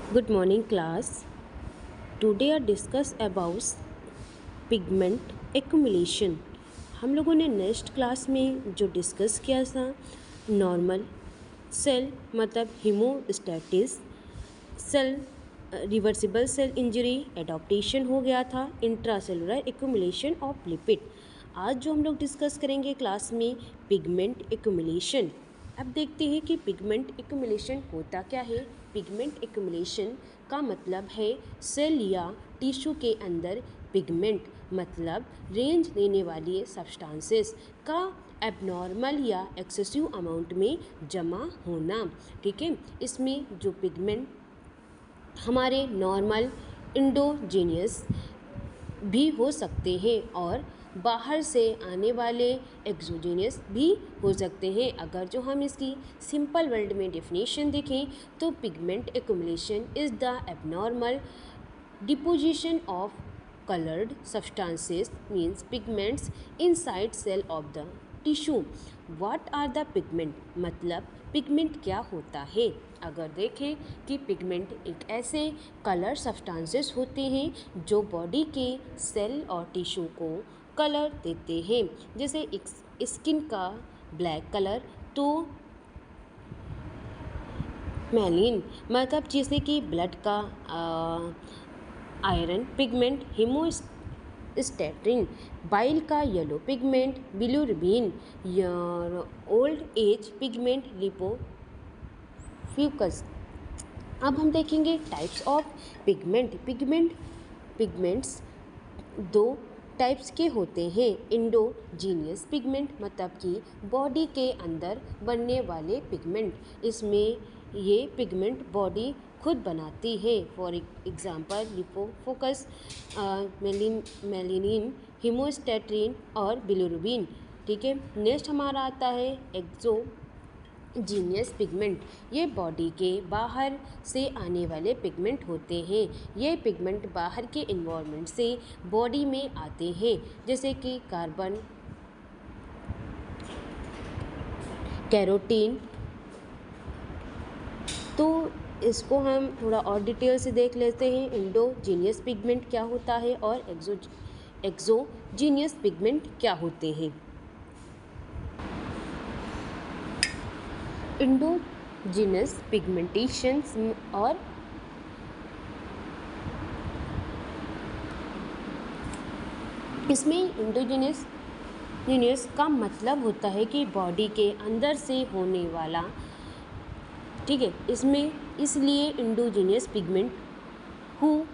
Good morning, class. Today I discuss about pigment accumulation. हम लोगों ने नेक्स्ट क्लास में जो डिस्कस किया था नॉर्मल सेल मतलब homeostasis cell reversible cell injury adaptation हो गया था इंट्रासेलुलर एक्यूमुलेशन ऑफ लिपिड। आज जो हम लोग डिस्कस करेंगे क्लास में पिगमेंट एक्यूमुलेशन। अब देखते हैं कि पिगमेंट एक्यूमुलेशन होता क्या है। पिगमेंट एक्यूमुलेशन का मतलब है सेल या टिश्यू के अंदर पिगमेंट मतलब रेंज देने वाली सब्सटेंसेस का एबनॉर्मल या एक्सेसिव अमाउंट में जमा होना। ठीक है, इसमें जो पिगमेंट हमारे नॉर्मल इंडोजीनियस भी हो सकते हैं और बाहर से आने वाले एक्सोजीनियस भी हो सकते हैं। अगर जो हम इसकी सिंपल वर्ड में डेफिनेशन देखें तो pigment accumulation is the abnormal deposition of colored substances means pigments inside cell of the tissue. What are the pigment? मतलब पिगमेंट क्या होता है। अगर देखें कि पिगमेंट एक ऐसे कलर सब्सटेंसेस होते हैं जो बॉडी के सेल और टिश्यू को कलर देते हैं। जैसे स्किन का ब्लैक कलर तो मेलिन मतलब जैसे कि ब्लड का आयरन पिगमेंट हीमोस्टैटिन, बाइल का yellow pigment bilirubin, old age pigment lipofuscin. अब हम देखेंगे टाइप्स ऑफ पिगमेंट्स दो टाइप्स के होते हैं। इंडोजीनियस पिगमेंट मतलब कि बॉडी के अंदर बनने वाले पिगमेंट, इसमें ये पिगमेंट बॉडी खुद बनाती है। फॉर एग्जांपल लिपोफोकस, मेलिनिन, हीमोस्टैटिन और बिलिरुबिन। ठीक है, नेक्स्ट हमारा आता है एक्सोजीनियस पिगमेंट। ये बॉडी के बाहर से आने वाले पिगमेंट होते हैं। ये पिगमेंट बाहर के इन्वायरमेंट से बॉडी में आते हैं, जैसे कि कार्बन, कैरोटीन। तो इसको हम थोड़ा और डिटेल से देख लेते हैं। इंडोजीनियस पिगमेंट क्या होता है और एक्सोजीनियस पिगमेंट क्या होते हैं। इंडोजीनस पिगमेंटेशंस और इसमें इंडोजीनियस का मतलब होता है कि बॉडी के अंदर से होने वाला। ठीक है, इसमें इसलिए इंडोजीनियस वो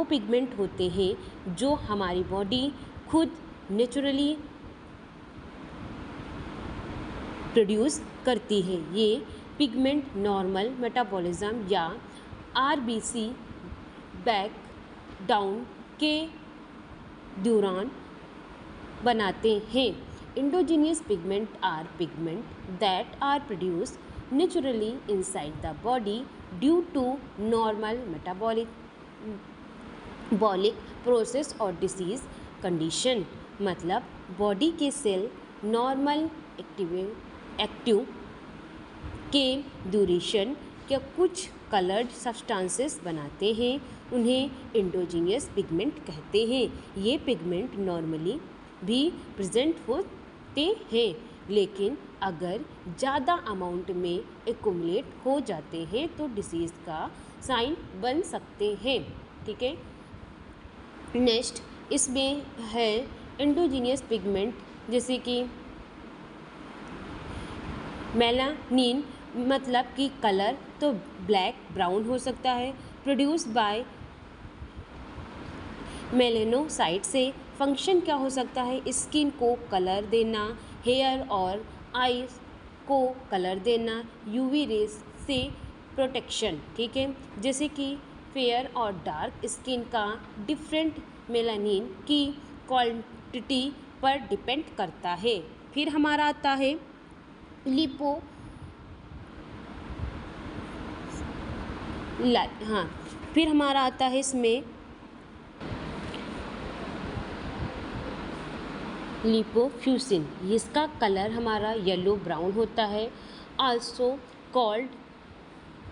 पिगमेंट होते हैं जो हमारी बॉडी खुद नेचुरली प्रोड्यूस करती है। ये पिगमेंट नॉर्मल मेटाबॉलिज्म या आरबीसी बैक डाउन के दौरान बनाते हैं। Endogenous pigment are pigment that are produce naturally inside the body due to normal metabolic process और disease condition। मतलब बॉडी के सेल नॉर्मल एक्टिव के ड्यूरेशन के कुछ कलर्ड सब्सटेंसेस बनाते हैं, उन्हें इंडोजीनियस पिगमेंट कहते हैं। ये पिगमेंट नॉर्मली भी प्रेजेंट होते हैं, लेकिन अगर ज़्यादा अमाउंट में एक्यूमुलेट हो जाते हैं तो डिसीज़ का साइन बन सकते हैं। ठीक है, नेक्स्ट इसमें है एंडोजीनियस पिगमेंट, जैसे कि मेलानिन मतलब कि कलर तो ब्लैक ब्राउन हो सकता है, प्रोड्यूस बाय मेलेनोसाइट से। फंक्शन क्या हो सकता है, स्किन को कलर देना, हेयर और आईज को कलर देना, यूवी रेज से प्रोटेक्शन। ठीक है, जैसे कि फेयर और डार्क स्किन का डिफरेंट मेलानिन की क्वांटिटी पर डिपेंड करता है। फिर हमारा आता है फिर हमारा आता है इसमें लिपोफ्यूसिन। इसका कलर हमारा येलो ब्राउन होता है। Also called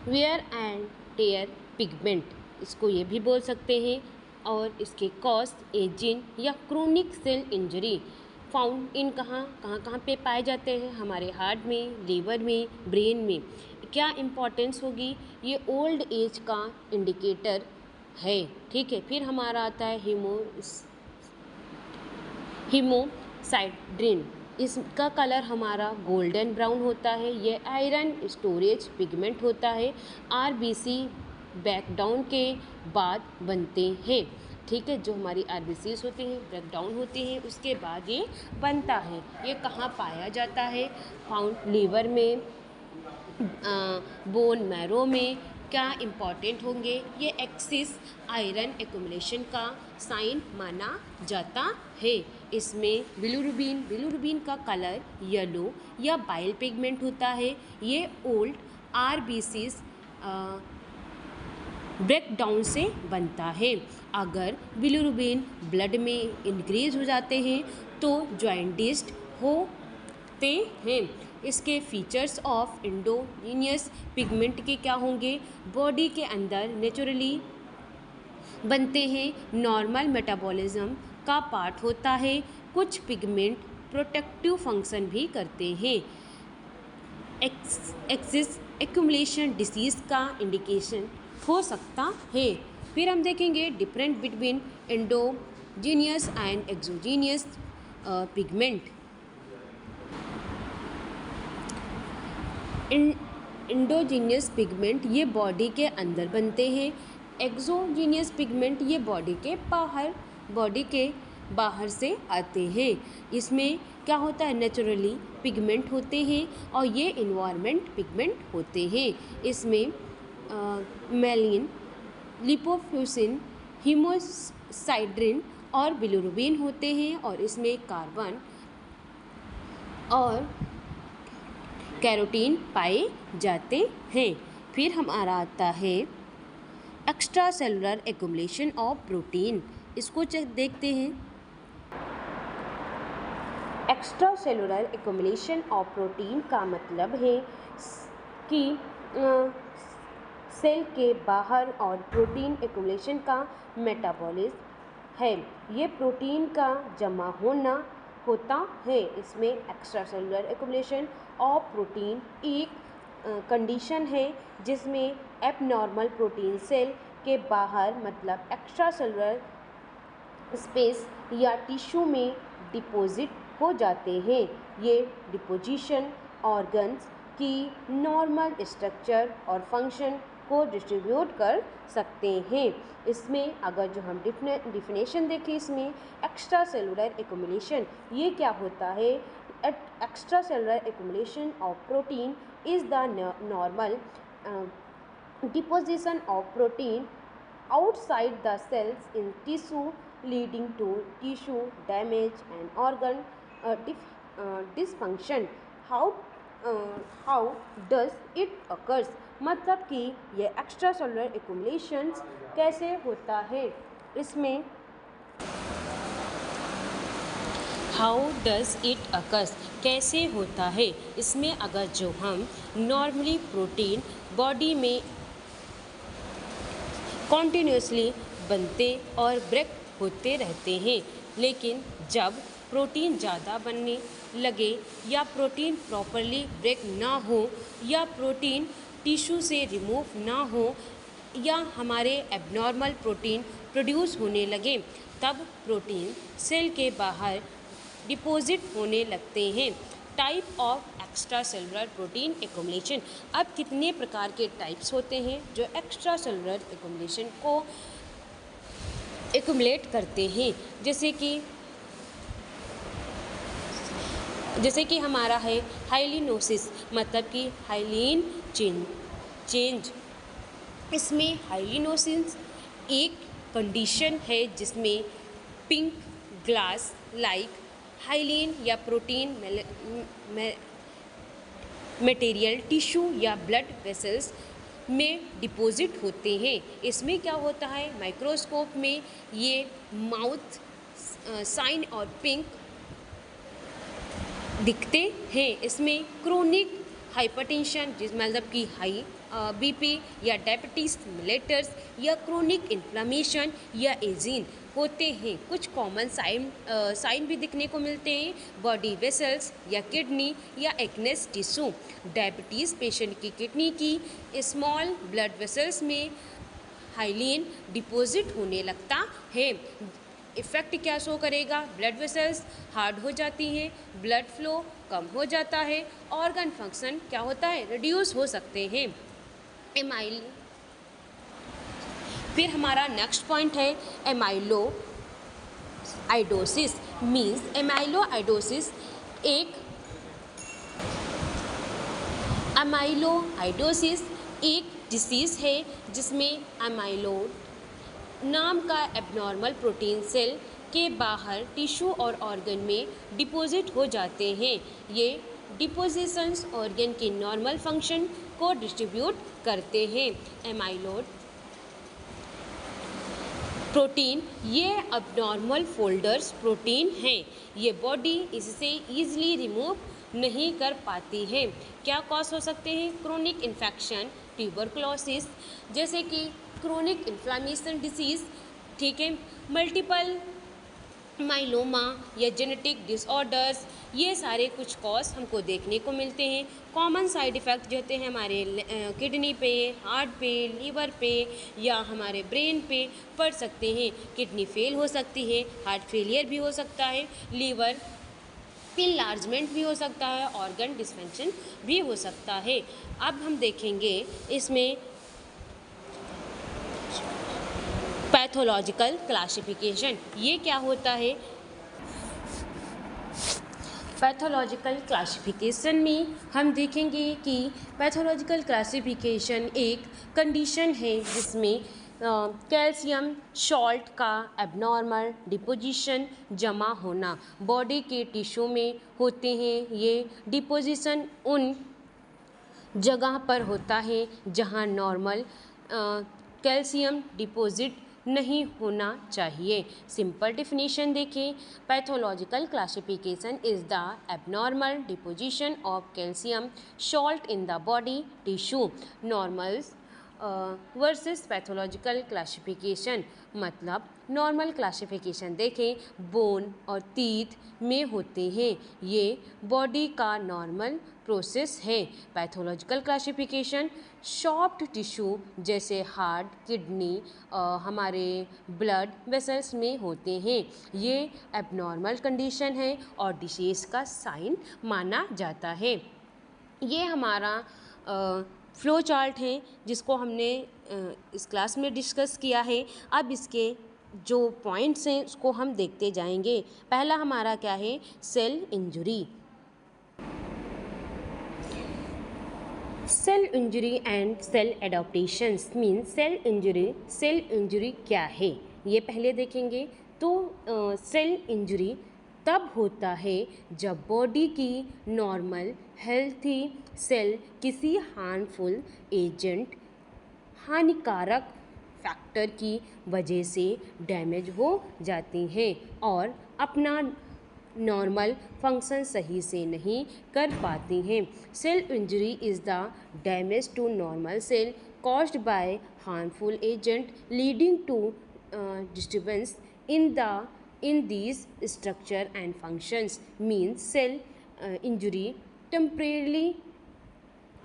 wear and tear pigment, इसको ये भी बोल सकते हैं। और इसके कॉज एजिंग या chronic cell injury found in कहाँ पे पाए जाते हैं, हमारे हार्ट में, लीवर में, ब्रेन में। क्या इम्पोर्टेंस होगी, ये ओल्ड एज का इंडिकेटर है। ठीक है, फिर हमारा आता है हीमोसाइड्रिन, इसका कलर हमारा गोल्डन ब्राउन होता है। ये आयरन स्टोरेज पिगमेंट होता है, आरबीसी ब्रेकडाउन के बाद बनते हैं। ठीक है, जो हमारी आरबीसीज होती हैं ब्रेकडाउन होती हैं उसके बाद ये बनता है। ये कहाँ पाया जाता है, फाउंड लीवर में, बोन मैरो में। क्या इम्पॉर्टेंट होंगे, ये एक्सिस आयरन एक्युमुलेशन का साइन माना जाता है। इसमें बिलिरुबिन का कलर येलो या बाइल पिगमेंट होता है। ये ओल्ड आरबीसीज ब्रेकडाउन से बनता है। अगर बिलिरुबिन ब्लड में इंक्रीज हो जाते हैं तो जॉइंटिस्ट होते हैं। इसके फीचर्स ऑफ एंडोजीनियस पिगमेंट के क्या होंगे, बॉडी के अंदर नेचुरली बनते हैं, नॉर्मल मेटाबॉलिज्म का पार्ट होता है। कुछ पिगमेंट प्रोटेक्टिव फंक्शन भी करते हैं। एक्सिस एक्युमुलेशन डिसीज़ का इंडिकेशन हो सकता है। फिर हम देखेंगे different between endogenous and exogenous pigment. Endogenous pigment ये बॉडी के अंदर बनते हैं। एक्सोजीनियस पिगमेंट ये बॉडी के बाहर से आते हैं। इसमें क्या होता है, नेचुरली पिगमेंट होते हैं और ये इन्वायरमेंट पिगमेंट होते हैं। इसमें मेलिन, लिपोफ्यूसिन, हीमोसाइड्रिन और बिलिरुबिन होते हैं और इसमें कार्बन और कैरोटीन पाए जाते हैं। फिर हमारा आता है extra cellular accumulation of protein, इसको देखते हैं। Extra cellular accumulation of protein का मतलब है कि सेल के बाहर और प्रोटीन एक्युमुलेशन का मेटाबॉलिज्म है। ये प्रोटीन का जमा होना होता है। इसमें extra cellular accumulation of protein एक कंडीशन है जिसमें एबनॉर्मल प्रोटीन सेल के बाहर मतलब एक्स्ट्रा सेलुलर स्पेस या टिश्यू में डिपॉजिट हो जाते हैं। ये डिपोजिशन ऑर्गन्स की नॉर्मल स्ट्रक्चर और फंक्शन को डिस्ट्रीब्यूट कर सकते हैं। इसमें अगर जो हम डिफिनेशन देखें, इसमें एक्स्ट्रा सेलुलर एक्युमुलेशन ये क्या होता है, extra cellular accumulation of protein is the normal deposition of protein outside the cells in tissue leading to tissue damage and organ dysfunction. How does it occurs, मतलब कि ये extra cellular एक्युमुलेशंस कैसे होता है। इसमें हाउ डज इट अकर्स, कैसे होता है। इसमें अगर जो हम नॉर्मली प्रोटीन बॉडी में कॉन्टीन्यूसली बनते और ब्रेक होते रहते हैं, लेकिन जब प्रोटीन ज़्यादा बनने लगे या प्रोटीन प्रॉपरली ब्रेक ना हो या प्रोटीन टिश्यू से रिमूव ना हो या हमारे एबनॉर्मल प्रोटीन प्रोड्यूस होने लगे, तब प्रोटीन सेल के बाहर डिपॉजिट होने लगते हैं। Type of extra cellular protein accumulation. अब कितने प्रकार के टाइप्स होते हैं जो एक्स्ट्रा सेलुलर एक्युमुलेशन को एक्युमुलेट करते हैं, जैसे कि हमारा है हाइलिनोसिस, मतलब कि हाइलीन चेंज। इसमें हाइलिनोसिस एक कंडीशन है जिसमें पिंक ग्लास लाइक हाइलीन या प्रोटीन मटेरियल टिश्यू या ब्लड वेसल्स में डिपॉजिट होते हैं। इसमें क्या होता है, माइक्रोस्कोप में ये माउथ साइन और पिंक दिखते हैं। इसमें क्रोनिक हाइपरटेंशन मतलब कि हाई बीपी या डायबिटीज मिलेटस या क्रोनिक इन्फ्लामेशन या एजीन होते हैं। कुछ कॉमन साइन भी दिखने को मिलते हैं, बॉडी वेसल्स या किडनी या एक्नेस टिश्यू। डायबिटीज़ पेशेंट की किडनी की स्मॉल ब्लड वेसल्स में हाइलिन डिपॉजिट होने लगता है। इफ़ेक्ट क्या शो करेगा? ब्लड वेसल्स हार्ड हो जाती हैं, ब्लड फ्लो कम हो जाता है, ऑर्गन फंक्शन क्या होता है? रिड्यूस हो सकते हैं। एमाइल फिर हमारा नेक्स्ट पॉइंट है एमाइलो आइडोसिस। मीन्स एमाइलो आइडोसिस एक डिसीज़ है जिसमें एमाइलोड नाम का एबनॉर्मल प्रोटीन सेल के बाहर टिश्यू और ऑर्गन में डिपॉजिट हो जाते हैं। ये डिपोजिशंस ऑर्गन के नॉर्मल फंक्शन को डिस्ट्रीब्यूट करते हैं। एमाइलोड प्रोटीन ये अबनॉर्मल फोल्डर्स प्रोटीन हैं। ये बॉडी इससे ईजिली रिमूव नहीं कर पाती है। क्या कॉज हो सकते हैं? क्रोनिक इन्फेक्शन, ट्यूबरकुलोसिस जैसे कि क्रोनिक इन्फ्लामेशन डिसीज़, ठीक है, मल्टीपल माइलोमा या जेनेटिक डिसऑर्डर्स, ये सारे कुछ कॉज हमको देखने को मिलते हैं। कॉमन साइड इफ़ेक्ट जो होते हैं हमारे किडनी पे, हार्ट पे, लीवर पे या हमारे ब्रेन पे पड़ सकते हैं। किडनी फेल हो सकती है, हार्ट फेलियर भी हो सकता है, लीवर इनलार्जमेंट भी हो सकता है, ऑर्गन डिसफंक्शन भी हो सकता है। अब हम देखेंगे इसमें पैथोलॉजिकल क्लासिफिकेशन। ये क्या होता है? पैथोलॉजिकल क्लासिफिकेशन में हम देखेंगे कि पैथोलॉजिकल क्लासिफिकेशन एक कंडीशन है जिसमें कैल्शियम सॉल्ट का एबनॉर्मल डिपोजिशन जमा होना बॉडी के टिश्यू में होते हैं। ये डिपोजिशन उन जगह पर होता है जहां नॉर्मल कैल्शियम डिपॉजिट नहीं होना चाहिए। सिंपल डेफिनेशन देखें, pathological classification is the abnormal deposition of calcium salt in the body tissue. Normals versus pathological classification, मतलब नॉर्मल क्लासिफिकेशन देखें बोन और टीथ में होते हैं, ये बॉडी का नॉर्मल प्रोसेस है। पैथोलॉजिकल क्लासिफिकेशन सॉफ्ट टिश्यू जैसे हार्ट, किडनी, हमारे ब्लड वेसल्स में होते हैं, ये एबनॉर्मल कंडीशन है और डिसीज़ का साइन माना जाता है। ये हमारा फ्लो चार्ट है जिसको हमने इस क्लास में डिस्कस किया है। अब इसके जो पॉइंट्स हैं उसको हम देखते जाएंगे। पहला हमारा क्या है? Cell injury. Cell injury and cell adaptations means cell injury क्या है ये पहले देखेंगे। तो सेल इंजरी तब होता है जब बॉडी की नॉर्मल हेल्थी सेल किसी हार्मफुल एजेंट, हानिकारक फैक्टर की वजह से डैमेज हो जाती हैं और अपना नॉर्मल फंक्शन सही से नहीं कर पाती हैं। Cell injury is the damage to normal cell caused by harmful agent leading to disturbance in these structure and functions means cell injury temporarily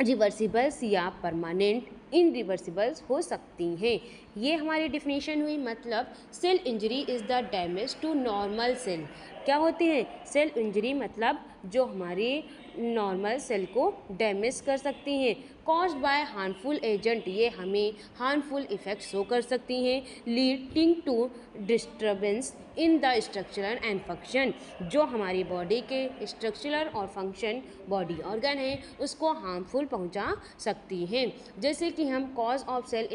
reversibles या परमानेंट इनरिवर्सिबल्स हो सकती हैं। ये हमारी डिफिनेशन हुई। मतलब cell injury is the damage to normal cell. क्या होते हैं? सेल इंजरी मतलब जो हमारे नॉर्मल सेल को डैमेज कर सकती हैं। कॉज्ड बाय हार्मफुल एजेंट, ये हमें हार्मफुल इफ़ेक्ट शो कर सकती हैं। Leading to disturbance in the structural and function, जो हमारी बॉडी के स्ट्रक्चरल और फंक्शन बॉडी ऑर्गन है उसको हार्मफुल पहुंचा सकती हैं। जैसे कि हम कॉज ऑफ सेल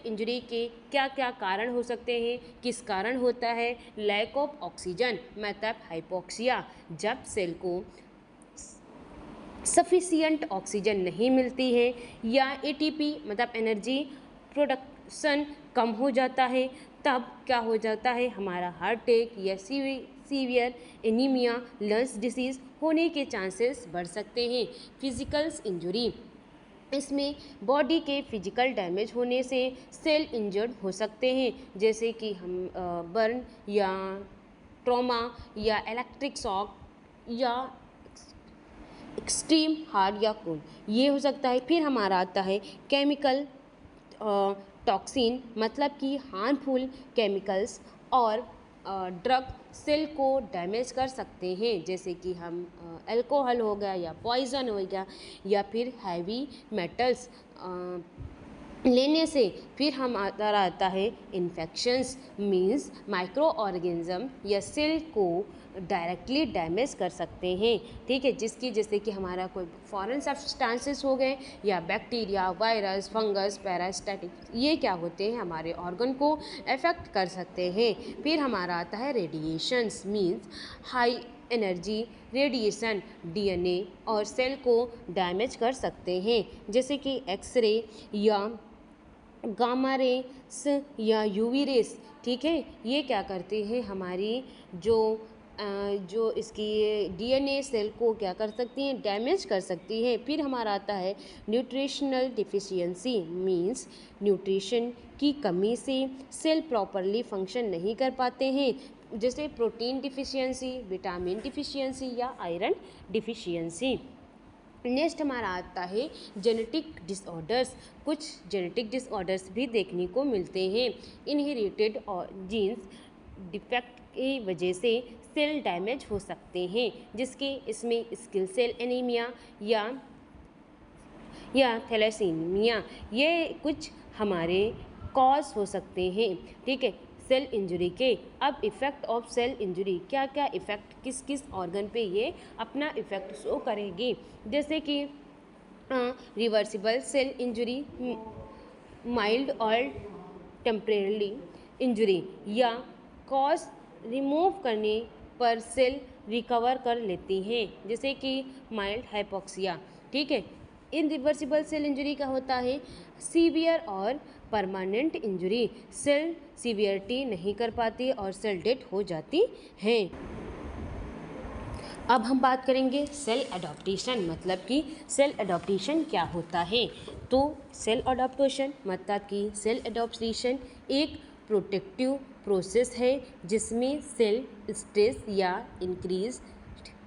इंजरी के क्या क्या कारण हो सकते हैं, किस कारण होता है? लैक ऑफ ऑक्सीजन मतलब हाइपोक्सिया, जब सेल को सफिशिएंट ऑक्सीजन नहीं मिलती है, या एटीपी मतलब एनर्जी प्रोडक्शन कम हो जाता है, तब क्या हो जाता है? हमारा हार्ट अटैक या सीवियर एनीमिया, लंग्स डिसीज़ होने के चांसेस बढ़ सकते हैं। फिजिकल इंजरी इसमें बॉडी के फिजिकल डैमेज होने से सेल इंजर्ड हो सकते हैं, जैसे कि हम बर्न या ट्रॉमा या इलेक्ट्रिक शॉक या एक्सट्रीम हार्ड या कोल्ड, ये हो सकता है। फिर हमारा आता है केमिकल टॉक्सिन, मतलब कि हार्मफुल केमिकल्स और ड्रग सेल को डैमेज कर सकते हैं, जैसे कि हम अल्कोहल हो गया या पॉइजन हो गया या फिर हैवी मेटल्स लेने से। फिर हम आता है इन्फेक्शंस, मीन्स माइक्रो ऑर्गेनिज्म या सेल को डायरेक्टली डैमेज कर सकते हैं, ठीक है, जिसकी जैसे कि हमारा कोई फॉरेन सब्सटेंसेस हो गए या बैक्टीरिया, वायरस, फंगस, पैरासिटिक, ये क्या होते हैं, हमारे ऑर्गन को अफेक्ट कर सकते हैं। फिर हमारा आता है radiations, means high energy radiation DNA और सेल को डैमेज कर सकते हैं, जैसे कि एक्सरे या गामा रेस या यूवी रेस, ठीक है, ये क्या करते हैं, हमारी जो इसकी डीएनए सेल को क्या कर सकती हैं, डैमेज कर सकती हैं। फिर हमारा आता है न्यूट्रिशनल डिफिशियंसी, मींस न्यूट्रिशन की कमी से सेल प्रॉपरली फंक्शन नहीं कर पाते हैं, जैसे प्रोटीन डिफिशियंसी, विटामिन डिफिशियंसी या आयरन डिफिशियंसी। नेक्स्ट हमारा आता है जेनेटिक डिसऑर्डर्स। कुछ जेनेटिक डिसऑर्डर्स भी देखने को मिलते हैं। इनहेरिटेड और जीन्स डिफेक्ट की वजह से सेल डैमेज हो सकते हैं, जिसके इसमें स्किल सेल एनीमिया या थैलेसीमिया, ये कुछ हमारे कॉज हो सकते हैं, ठीक है, सेल इंजरी के। अब इफ़ेक्ट ऑफ सेल इंजरी, क्या क्या इफ़ेक्ट किस किस ऑर्गन पे ये अपना इफ़ेक्ट शो करेगी, जैसे कि रिवर्सिबल सेल इंजरी, माइल्ड और टेम्परेरी इंजरी, या कॉज रिमूव करने पर सेल रिकवर कर लेती हैं, जैसे कि माइल्ड हाइपोक्सिया, ठीक है। इनरिवर्सिबल सेल इंजरी का होता है सीवियर और परमानेंट इंजरी, सेल सीवियरिटी नहीं कर पाती और सेल डेथ हो जाती हैं। अब हम बात करेंगे सेल एडॉप्टेशन, मतलब कि सेल एडॉप्टेशन क्या होता है। तो सेल एडॉप्टेशन मतलब कि सेल एडॉप्टेशन एक प्रोटेक्टिव प्रोसेस है, जिसमें सेल स्ट्रेस या इंक्रीज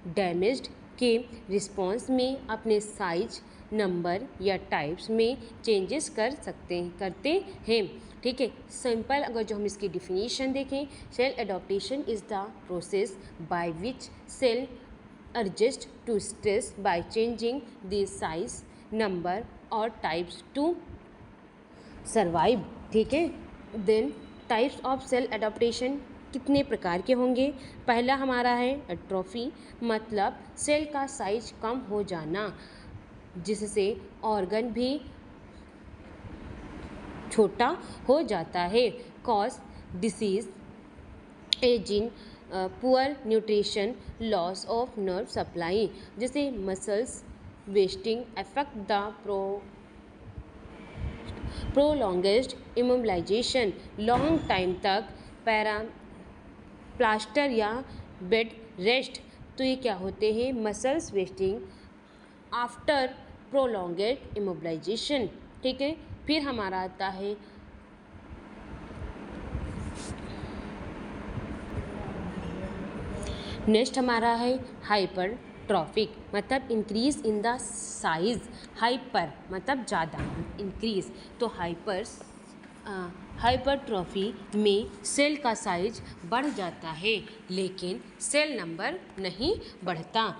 डैमेज के रिस्पॉन्स में अपने साइज, नंबर या टाइप्स में चेंजेस करते हैं, ठीक है। सिंपल अगर जो हम इसकी डिफिनीशन देखें, cell adaptation is the process by which cell adjust to stress by changing the size, number और types to survive, ठीक है। Then types of cell adaptation कितने प्रकार के होंगे। पहला हमारा है एट्रोफी, मतलब सेल का साइज कम हो जाना, जिससे ऑर्गन भी छोटा हो जाता है। Cause disease, ageing, poor nutrition, loss of nerve supply, जैसे muscles wasting, affect the prolonged immobilisation, long time तक प्लास्टर या बेड रेस्ट। तो ये क्या होते हैं, muscles wasting after prolonged immobilisation, ठीक है। फिर हमारा आता है नेक्स्ट हमारा है हाइपरट्रॉफिक, मतलब increase in the size, hyper मतलब ज़्यादा, इंक्रीज तो हाइपरट्रॉफी में सेल का साइज बढ़ जाता है, लेकिन सेल नंबर नहीं बढ़ता।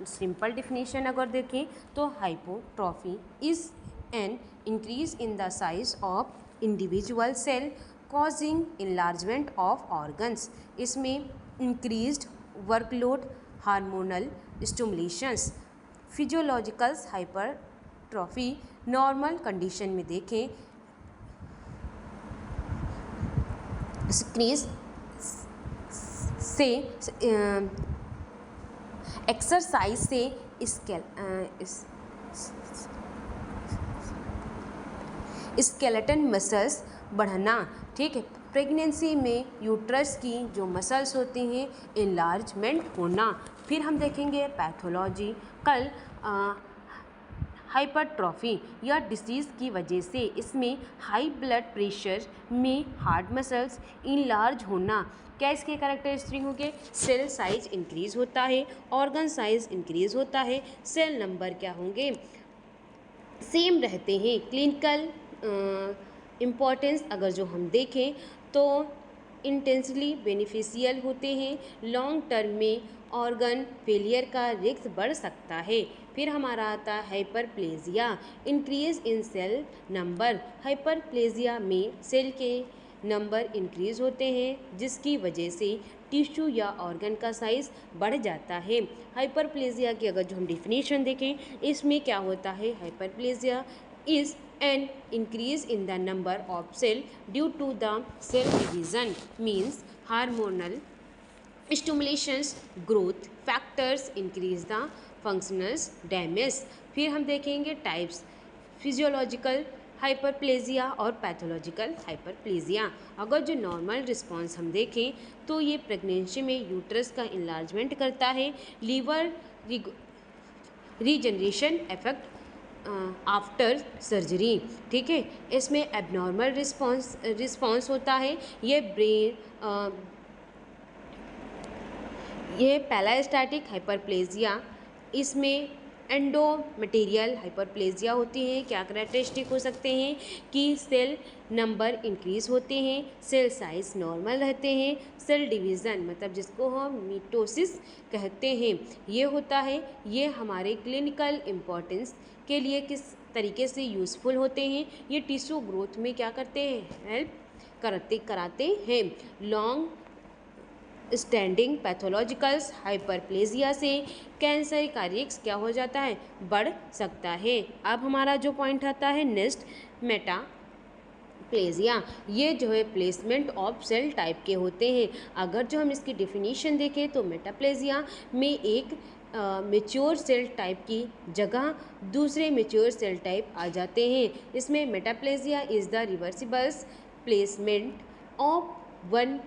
सिंपल डिफिनीशन अगर देखें तो hypotrophy is an increase in the size of individual cell causing enlargement of organs. इसमें increased workload, hormonal stimulations, physiologicals hypertrophy. Normal condition में देखें, स्क्रीज से एक्सरसाइज से स्केलेटन मसल्स बढ़ना, ठीक है। प्रेगनेंसी में यूट्रस की जो मसल्स होती हैं इनलार्जमेंट होना। फिर हम देखेंगे पैथोलॉजी, कल हाइपरट्रॉफी या डिसीज़ की वजह से इसमें हाई ब्लड प्रेशर में हार्ट मसल्स इनलार्ज होना, क्या इसके कैरेक्टरिस्टिक होंगे? सेल साइज इंक्रीज होता है, ऑर्गन साइज इंक्रीज होता है, सेल नंबर क्या होंगे? सेम रहते हैं। क्लिनिकल इम्पॉर्टेंस अगर जो हम देखें तो इंटेंसली बेनिफिशियल होते हैं। लॉन्ग टर्म में ऑर्गन फेलियर का रिस्क बढ़ सकता है। फिर हमारा आता है hyperplasia, increase in cell number. Hyperplasia में सेल के नंबर इंक्रीज होते हैं जिसकी वजह से टिश्यू या ऑर्गन का साइज बढ़ जाता है। हाइपरप्लेजिया की अगर जो हम डिफिनीशन देखें, इसमें क्या होता है? Hyperplasia is an increase in the number of cell due to the cell division, means hormonal stimulations growth factors increase the functional damage. फिर हम देखेंगे टाइप्स, फिजियोलॉजिकल हाइपरप्लेजिया और पैथोलॉजिकल हाइपरप्लेजिया। अगर जो नॉर्मल रिस्पॉन्स हम देखें तो ये प्रेगनेंसी में यूट्रस का इंलार्जमेंट करता है, liver regeneration effect after surgery, ठीक है। इसमें एबनॉर्मल रिस्पॉन्स होता है। ये पैलास्टैटिक हाइपरप्लेजिया, इसमें एंडोमेटेरियल हाइपरप्लेजिया होती है। क्या कैरेक्टरिस्टिक हो सकते हैं? कि सेल नंबर इंक्रीज होते हैं, सेल साइज नॉर्मल रहते हैं, सेल डिवीज़न मतलब जिसको हम मीटोसिस कहते हैं ये होता है। ये हमारे क्लिनिकल इम्पोर्टेंस के लिए किस तरीके से यूज़फुल होते हैं? ये टिश्यू ग्रोथ में क्या करते हैं? हेल्प कराते हैं। लॉन्ग स्टैंडिंग पैथोलॉजिकल्स हाइपरप्लेजिया से कैंसर का रिस्क क्या हो जाता है? बढ़ सकता है। अब हमारा जो पॉइंट आता है नेक्स्ट, मेटाप्लेजिया। ये जो है प्लेसमेंट ऑफ सेल टाइप के होते हैं। अगर जो हम इसकी डिफिनीशन देखें तो मेटाप्लेजिया में एक मेच्योर सेल टाइप की जगह दूसरे मेच्योर सेल टाइप आ जाते हैं। इसमें metaplasia is the reversibles placement of one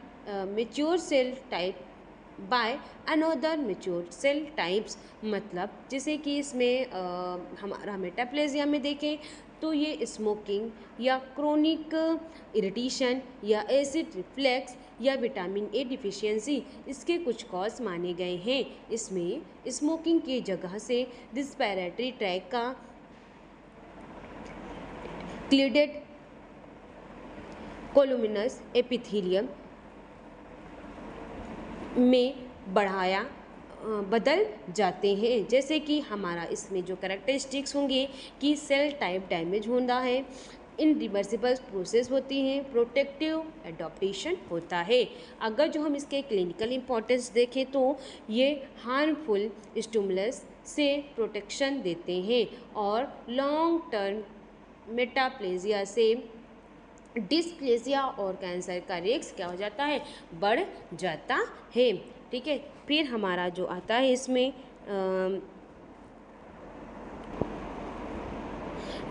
mature cell type by another mature cell types, मतलब जैसे कि इसमें हमारा मेटाप्लेजिया में देखें तो ये स्मोकिंग या क्रोनिक इरिटेशन या एसिड रिफ्लेक्स या विटामिन ए डिफिशियंसी इसके कुछ कॉज माने गए हैं। इसमें स्मोकिंग की जगह से रिस्पिरेटरी ट्रैक का क्लीडेड कोलुमिनस एपिथेलियम में बदल जाते हैं। जैसे कि हमारा इसमें जो कैरेक्टरिस्टिक्स होंगे कि सेल टाइप डैमेज होता है, इनरिवर्सिबल प्रोसेस होती हैं, प्रोटेक्टिव एडॉप्टेशन होता है। अगर जो हम इसके क्लिनिकल इंपॉर्टेंस देखें तो ये हार्मफुल स्टिमुलस से प्रोटेक्शन देते हैं और लॉन्ग टर्म मेटाप्लेजिया से डिस्प्लेसिया और कैंसर का रिस्क क्या हो जाता है? बढ़ जाता है, ठीक है। फिर हमारा जो आता है इसमें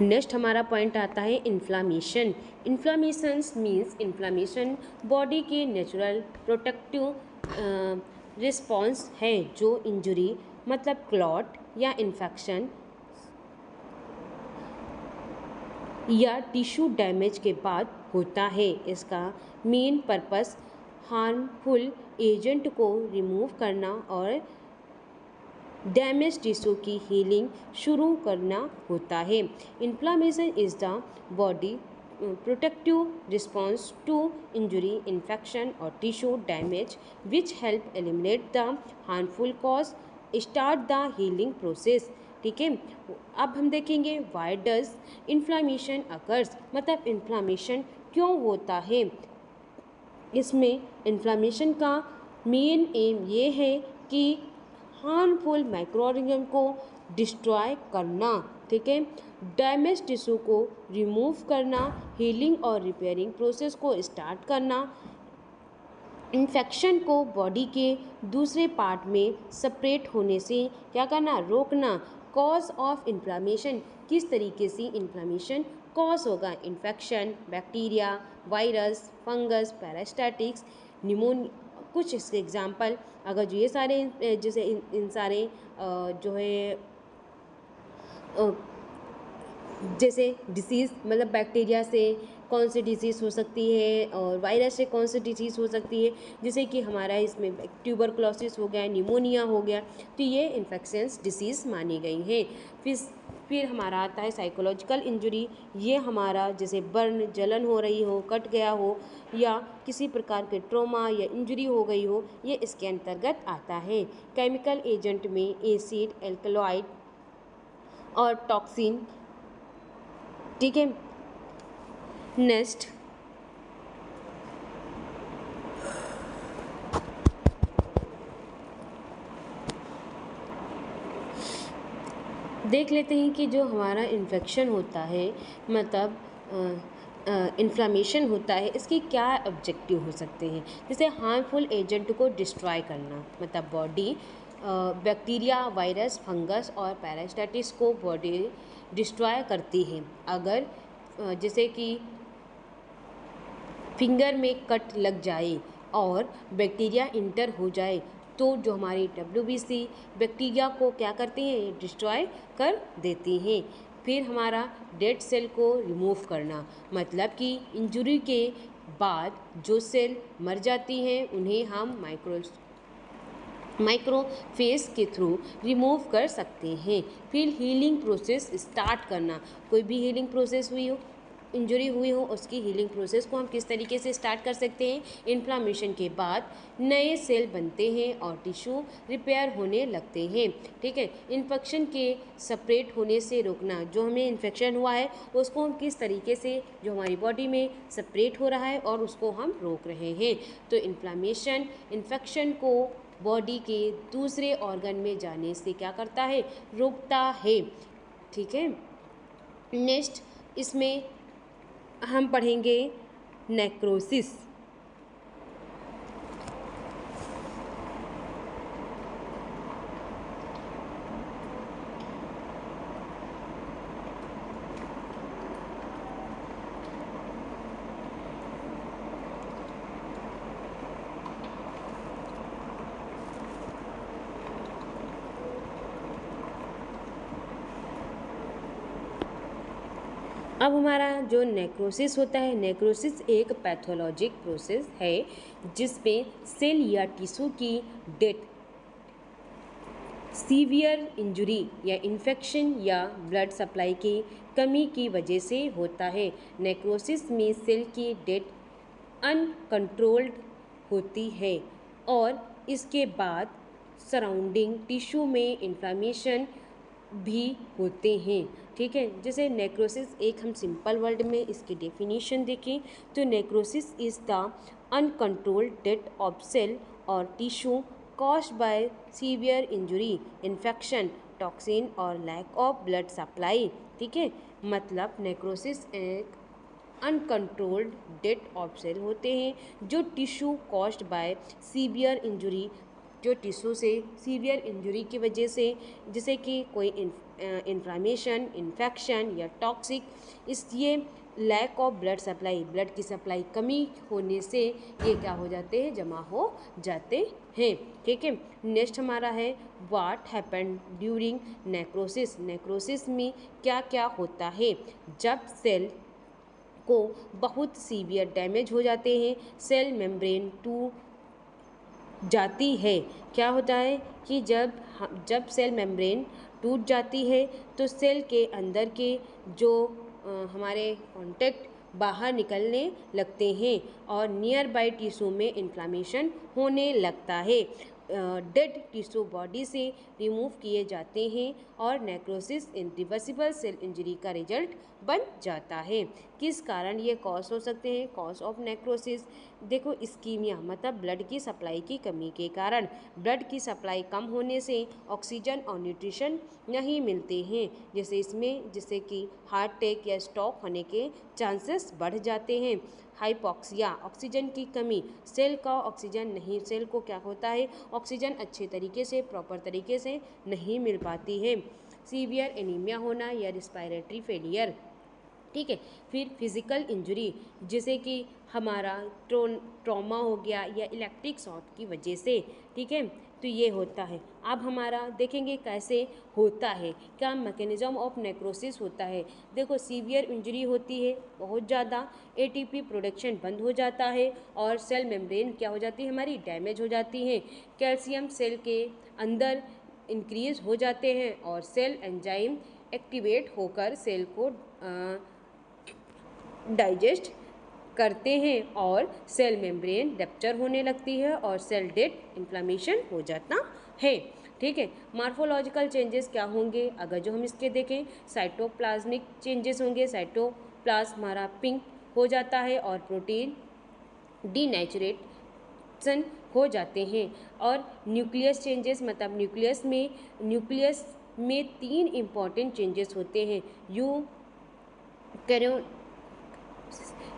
नेक्स्ट हमारा पॉइंट आता है इन्फ्लामेशन। इन्फ्लामेशंस मीन्स इन्फ्लामेशन बॉडी के नेचुरल प्रोटेक्टिव रिस्पॉन्स है जो इंजरी मतलब क्लॉट या इन्फेक्शन या टिश्यू डैमेज के बाद होता है। इसका मेन पर्पस हार्मफुल एजेंट को रिमूव करना और डैमेज टिश्यू की हीलिंग शुरू करना होता है। Inflammation is the body protective response to injury, infection और tissue damage which help eliminate the harmful cause, start the healing process, ठीक है। अब हम देखेंगे वाई डज इन्फ्लामेशन अकर्स, मतलब इन्फ्लामेशन क्यों होता है। इसमें इन्फ्लामेशन का मेन एम ये है कि हार्मफुल माइक्रो ऑर्गेनिज्म को डिस्ट्रॉय करना, ठीक है, डैमेज टिश्यू को रिमूव करना, हीलिंग और रिपेयरिंग प्रोसेस को स्टार्ट करना, इन्फेक्शन को बॉडी के दूसरे पार्ट में सेपरेट होने से क्या करना? रोकना। कॉज ऑफ इन्फ्लामेशन, किस तरीके से इन्फ्लामेशन कॉज होगा? Infection, bacteria, virus, fungus, parasitics, pneumonia. कुछ इसके एग्जाम्पल अगर जो ये सारे जैसे इन सारे जो है जैसे डिसीज़ मतलब बैक्टीरिया से कौन सी डिसीज़ हो सकती है और वायरस से कौन सी डिसीज़ हो सकती है, जैसे कि हमारा इसमें ट्यूबरकुलोसिस हो गया, निमोनिया हो गया, तो ये इन्फेक्शंस डिसीज़ मानी गई हैं। फिर हमारा आता है साइकोलॉजिकल इंजरी। ये हमारा जैसे बर्न, जलन हो रही हो, कट गया हो या किसी प्रकार के ट्रॉमा या इंजरी हो गई हो, ये इसके अंतर्गत आता है। केमिकल एजेंट में एसिड, एल्कलॉइड और टॉक्सिन, ठीक है। नेक्स्ट देख लेते हैं कि जो हमारा इन्फेक्शन होता है, मतलब इन्फ्लामेशन होता है, इसके क्या ऑब्जेक्टिव हो सकते हैं। जैसे हार्मफुल एजेंट को डिस्ट्रॉय करना, मतलब बॉडी बैक्टीरिया, वायरस, फंगस और पैरासाइटिस को बॉडी डिस्ट्रॉय करती है। अगर जैसे कि फिंगर में कट लग जाए और बैक्टीरिया इंटर हो जाए, तो जो हमारी WBC बैक्टीरिया को क्या करते हैं, डिस्ट्रॉय कर देती हैं। फिर हमारा डेड सेल को रिमूव करना, मतलब कि इंजरी के बाद जो सेल मर जाती हैं उन्हें हम माइक्रोफेस के थ्रू रिमूव कर सकते हैं। फिर हीलिंग प्रोसेस स्टार्ट करना, कोई भी हीलिंग प्रोसेस हुई हो, इंजरी हुई हो, उसकी हीलिंग प्रोसेस को हम किस तरीके से स्टार्ट कर सकते हैं। इन्फ्लामेशन के बाद नए सेल बनते हैं और टिश्यू रिपेयर होने लगते हैं, ठीक है। इन्फेक्शन के सेपरेट होने से रोकना, जो हमें इन्फेक्शन हुआ है उसको हम किस तरीके से जो हमारी बॉडी में सेपरेट हो रहा है और उसको हम रोक रहे हैं। तो इन्फ्लामेशन इन्फेक्शन को बॉडी के दूसरे ऑर्गन में जाने से क्या करता है, रोकता है, ठीक है। नेक्स्ट इसमें हम पढ़ेंगे नेक्रोसिस। अब हमारा जो नेक्रोसिस होता है, नेक्रोसिस एक पैथोलॉजिक प्रोसेस है जिसमें सेल या टिश्यू की डेथ, सीवियर इंजरी या इन्फेक्शन या ब्लड सप्लाई की कमी की वजह से होता है। नेक्रोसिस में सेल की डेथ अनकंट्रोल्ड होती है और इसके बाद सराउंडिंग टिश्यू में इन्फ्लामेशन भी होते हैं, ठीक है। जैसे नेक्रोसिस एक हम सिंपल वर्ड में इसकी डेफिनेशन देखें तो necrosis is the uncontrolled death of cell और tissue caused by severe injury, infection, toxin और लैक ऑफ ब्लड सप्लाई, ठीक है। मतलब नेक्रोसिस एक अनकंट्रोल्ड डेथ ऑफ सेल होते हैं जो tissue caused by severe injury, जो टिश्यू से सीवियर इंजरी की वजह से, जैसे कि कोई इन्फ्लामेशन, इन्फेक्शन या टॉक्सिक, इसलिए lack of blood supply, blood की सप्लाई कमी होने से ये क्या हो जाते हैं, जमा हो जाते हैं, ठीक है। नेक्स्ट हमारा है what happened during necrosis. Necrosis में क्या क्या होता है, जब सेल को बहुत सीवियर डैमेज हो जाते हैं, सेल मेम्ब्रेन टूट जाती है। क्या होता है कि जब सेल मेम्ब्रेन टूट जाती है तो सेल के अंदर के जो हमारे कॉन्टैक्ट बाहर निकलने लगते हैं और नियर बाय टिश्यू में इन्फ्लामेशन होने लगता है। डेड टिश्यू बॉडी से रिमूव किए जाते हैं और नेक्रोसिस इरिवर्सिबल सेल इंजरी का रिजल्ट बन जाता है। किस कारण ये कॉज हो सकते हैं, कॉज ऑफ नेक्रोसिस, देखो इस्कीमिया मतलब ब्लड की सप्लाई की कमी के कारण, ब्लड की सप्लाई कम होने से ऑक्सीजन और न्यूट्रिशन नहीं मिलते हैं, जिससे कि हार्ट अटैक या स्ट्रोक होने के चांसेस बढ़ जाते हैं। हाइपोक्सिया ऑक्सीजन की कमी, सेल को क्या होता है, ऑक्सीजन अच्छे तरीके से प्रॉपर तरीके से नहीं मिल पाती है। सीवियर एनीमिया होना या रिस्पायरेटरी फेलियर, ठीक है। फिर फिज़िकल इंजरी, जैसे कि हमारा ट्रॉमा हो गया या इलेक्ट्रिक शॉक की वजह से, ठीक है, तो ये होता है। अब हमारा देखेंगे कैसे होता है, क्या मैकेनिज्म ऑफ नेक्रोसिस होता है। देखो, सीवियर इंजरी होती है बहुत ज़्यादा, एटीपी प्रोडक्शन बंद हो जाता है और सेल मेम्ब्रेन क्या हो जाती है हमारी, डैमेज हो जाती है। कैल्शियम सेल के अंदर इंक्रीज हो जाते हैं और सेल एंजाइम एक्टिवेट होकर सेल को डाइजेस्ट करते हैं और सेल मेम्ब्रेन रप्चर होने लगती है और सेल डेथ, इन्फ्लामेशन हो जाता है। ठीक है। मार्फोलॉजिकल चेंजेस क्या होंगे, अगर जो हम इसके देखें, साइटोप्लाज्मिक चेंजेस होंगे। साइटोप्लाज्म हमारा पिंक हो जाता है और प्रोटीन डीनेचुरेशन हो जाते हैं। और न्यूक्लियस चेंजेस, मतलब न्यूक्लियस में 3 इम्पॉर्टेंट चेंजेस होते हैं।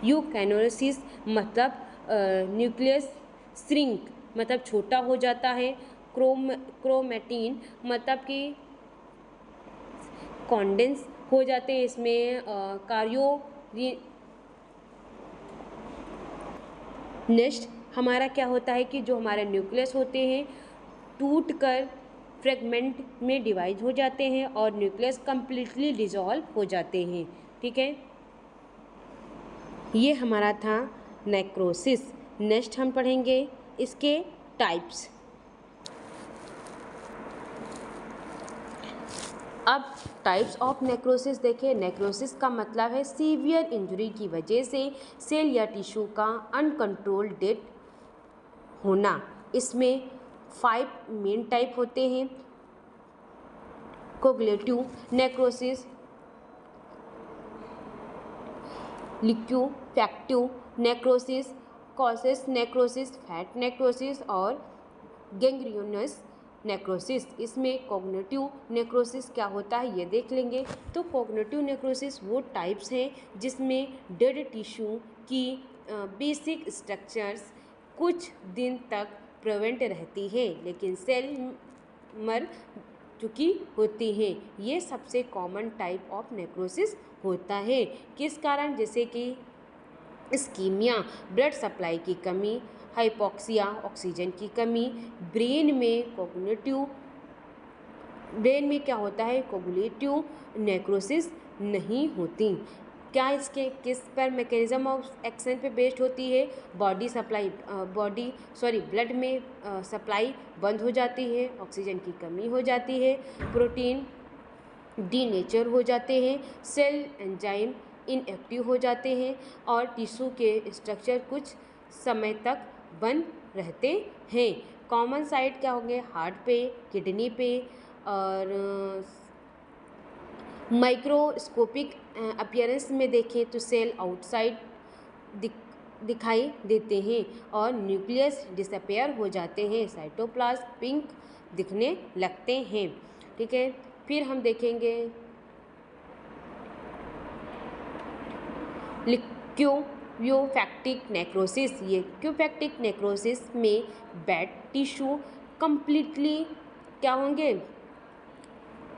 यूकैनोसिस मतलब न्यूक्लियस श्रिंक मतलब छोटा हो जाता है। क्रोमैटिन मतलब कि कॉन्डेंस हो जाते हैं। इसमें नेक्स्ट हमारा क्या होता है कि जो हमारे न्यूक्लियस होते हैं टूट कर फ्रेगमेंट में डिवाइड हो जाते हैं और न्यूक्लियस कंप्लीटली डिसॉल्व हो जाते हैं। ठीक है, ये हमारा था नेक्रोसिस। नेक्स्ट हम पढ़ेंगे इसके टाइप्स। अब टाइप्स ऑफ नेक्रोसिस देखिए। नेक्रोसिस का मतलब है सीवियर इंजरी की वजह से सेल या टिश्यू का अनकंट्रोल्ड डेथ होना। इसमें 5 मेन टाइप होते हैं। Coagulative necrosis, liquefactive necrosis, caseous necrosis, fat necrosis और गैंग्रीनस नेक्रोसिस। इसमें कॉग्निटिव नेक्रोसिस क्या होता है ये देख लेंगे। तो कॉग्निटिव नेक्रोसिस वो टाइप्स हैं जिसमें डेड टिश्यू की बेसिक स्ट्रक्चर्स कुछ दिन तक प्रिवेंट रहती है लेकिन सेल मर चुकी होती हैं। ये सबसे कॉमन टाइप ऑफ नेक्रोसिस होता है। किस कारण, जैसे कि इस्कीमिया, ब्लड सप्लाई की कमी, हाइपोक्सिया, ऑक्सीजन की कमी। ब्रेन में क्या होता है, कोगुलेटिव नेक्रोसिस नहीं होती। क्या इसके किस पर मैकेनिज्म ऑफ एक्शन पे बेस्ड होती है, ब्लड में सप्लाई बंद हो जाती है, ऑक्सीजन की कमी हो जाती है, प्रोटीन डीनेचर हो जाते हैं, सेल एंजाइम इनएक्टिव हो जाते हैं और टिश्यू के स्ट्रक्चर कुछ समय तक बंद रहते हैं। कॉमन साइट क्या होंगे, हार्ट पे, किडनी पे और माइक्रोस्कोपिक अपीयरेंस में देखें तो सेल आउटसाइड दिखाई देते हैं और न्यूक्लियस डिसअपेयर हो जाते हैं। साइटोप्लाज्म पिंक दिखने लगते हैं। ठीक है, फिर हम देखेंगे लिक्विफैक्टिक नेक्रोसिस। ये लिक्विफैक्टिक नेक्रोसिस में बैड टिश्यू कंप्लीटली क्या होंगे,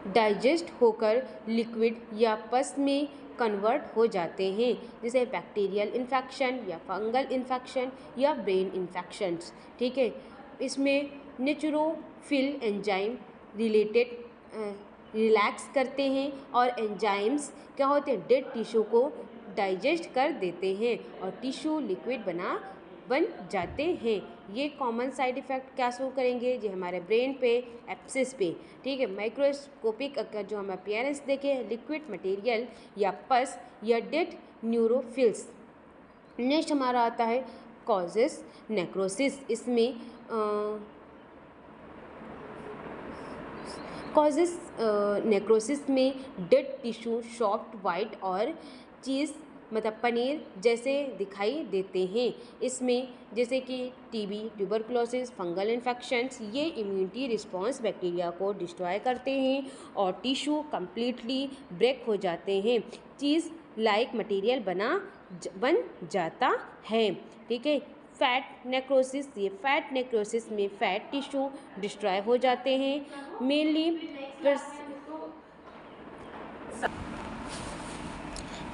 डाइजेस्ट होकर लिक्विड या पस में कन्वर्ट हो जाते हैं, जैसे बैक्टीरियल इन्फेक्शन या फंगल इन्फेक्शन या ब्रेन इन्फेक्शंस। ठीक है, इसमें न्यूट्रोफिल एंजाइम रिलैक्स करते हैं और एंजाइम्स क्या होते हैं, डेड टिश्यू को डाइजेस्ट कर देते हैं और टिश्यू लिक्विड बन जाते हैं। ये कॉमन साइड इफ़ेक्ट क्या शो करेंगे, जो हमारे ब्रेन पे, एप्सिस पे। ठीक है, माइक्रोस्कोपिक अगर जो हम अपीयरेंस देखें, लिक्विड मटेरियल या पस या डेड न्यूरोफिल्स। नेक्स्ट हमारा आता है कॉजेस नेक्रोसिस। इसमें कॉजेस नेक्रोसिस में डेड टिश्यू सॉफ्ट वाइट और चीज़ मतलब पनीर जैसे दिखाई देते हैं। इसमें जैसे कि टीबी, ट्यूबरकुलोसिस, फंगल इन्फेक्शंस, ये इम्यूनिटी रिस्पॉन्स बैक्टीरिया को डिस्ट्रॉय करते हैं और टिश्यू कम्प्लीटली ब्रेक हो जाते हैं, चीज़ लाइक मटेरियल बन जाता है। ठीक है, फैट नेक्रोसिस। ये फैट नेक्रोसिस में फैट टिश्यू डिस्ट्रॉय हो जाते हैं। मेनली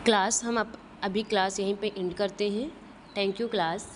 क्लास हम अभी क्लास यहीं पे एंड करते हैं। Thank you class.